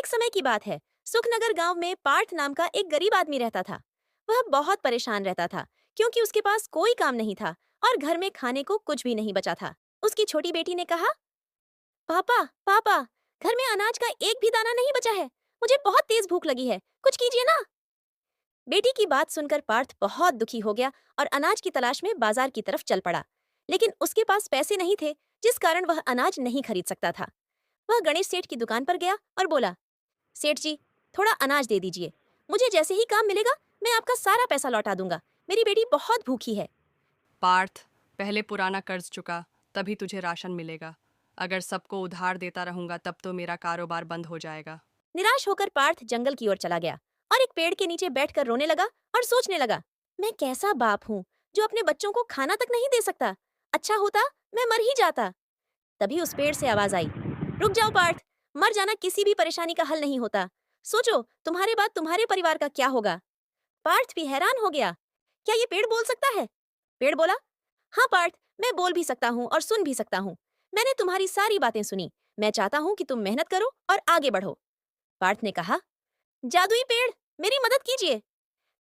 एक समय की बात है। सुखनगर गांव में पार्थ नाम का एक गरीब आदमी रहता था। वह बहुत परेशान रहता था क्योंकि उसके पास कोई काम नहीं था और घर में खाने को कुछ भी नहीं बचा था। उसकी छोटी बेटी ने कहा, पापा पापा, घर में अनाज का एक भी दाना नहीं बचा है। मुझे बहुत तेज भूख लगी है, कुछ कीजिए ना। बेटी की बात सुनकर पार्थ बहुत दुखी हो गया और अनाज की तलाश में बाजार की तरफ चल पड़ा। लेकिन उसके पास पैसे नहीं थे, जिस कारण वह अनाज नहीं खरीद सकता था। वह गणेश सेठ की दुकान पर गया और बोला, सेठ जी, थोड़ा अनाज दे दीजिए। मुझे जैसे ही काम मिलेगा मैं आपका सारा पैसा लौटा दूंगा। मेरी बेटी बहुत भूखी है। पार्थ, पहले पुराना कर्ज चुका, तभी तुझे राशन मिलेगा। अगर सबको उधार देता रहूंगा तब तो मेरा कारोबार बंद हो जाएगा। निराश होकर पार्थ जंगल की ओर चला गया और एक पेड़ के नीचे बैठकर रोने लगा और सोचने लगा, मैं कैसा बाप हूँ जो अपने बच्चों को खाना तक नहीं दे सकता। अच्छा होता मैं मर ही जाता। तभी उस पेड़ से आवाज आई, रुक जाओ पार्थ, मर जाना किसी भी परेशानी का हल नहीं होता। सोचो तुम्हारे बाद तुम्हारे परिवार का क्या होगा। पार्थ भी हैरान हो गया, क्या ये पेड़ बोल सकता है? पेड़ बोला, हाँ पार्थ, मैं बोल भी सकता हूँ और सुन भी सकता हूँ। मैंने तुम्हारी सारी बातें सुनी। मैं चाहता हूँ कि तुम मेहनत करो और आगे बढ़ो। पार्थ ने कहा, जादुई पेड़, मेरी मदद कीजिए।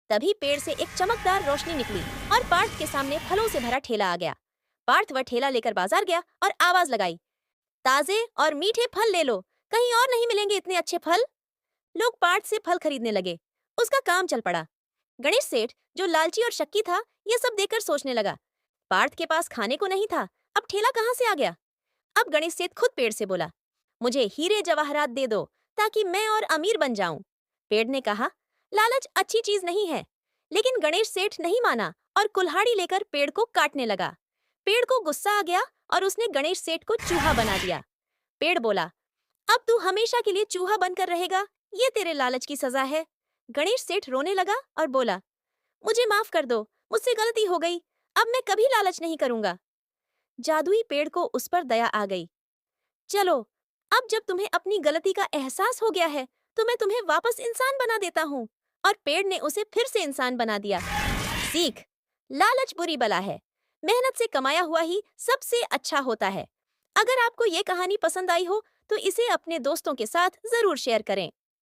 तभी पेड़ से एक चमकदार रोशनी निकली और पार्थ के सामने फलों से भरा ठेला आ गया। पार्थ वह ठेला लेकर बाजार गया और आवाज लगाई, ताजे और मीठे फल ले लो, कहीं और नहीं मिलेंगे इतने अच्छे फल। लोग पार्थ से फल खरीदने लगे। उसका काम चल पड़ा। गणेश सेठ, जो लालची और शक्की था, यह सब देखकर सोचने लगा, पार्थ के पास खाने को नहीं था, अब ठेला कहाँ से आ गया। अब गणेश सेठ खुद पेड़ से बोला, मुझे हीरे जवाहरात दे दो ताकि मैं और अमीर बन जाऊं। पेड़ ने कहा, लालच अच्छी चीज नहीं है। लेकिन गणेश सेठ नहीं माना और कुल्हाड़ी लेकर पेड़ को काटने लगा। पेड़ को गुस्सा आ गया और उसने गणेश सेठ को चूहा बना दिया। पेड़ बोला, अब तू हमेशा के लिए चूहा बनकर रहेगा, ये तेरे लालच की सजा है। गणेश सेठ रोने लगा और बोला, मुझे माफ कर दो, मुझसे गलती हो गई। अब मैं कभी लालच नहीं करूंगा। जादुई पेड़ को उस पर दया आ गई। चलो, अब जब तुम्हें अपनी गलती का एहसास हो गया है, तो मैं तुम्हें वापस इंसान बना देता हूँ। और पेड़ ने उसे फिर से इंसान बना दिया। सीख, लालच बुरी बला है। मेहनत से कमाया हुआ ही सबसे अच्छा होता है। अगर आपको ये कहानी पसंद आई हो, तो इसे अपने दोस्तों के साथ जरूर शेयर करें।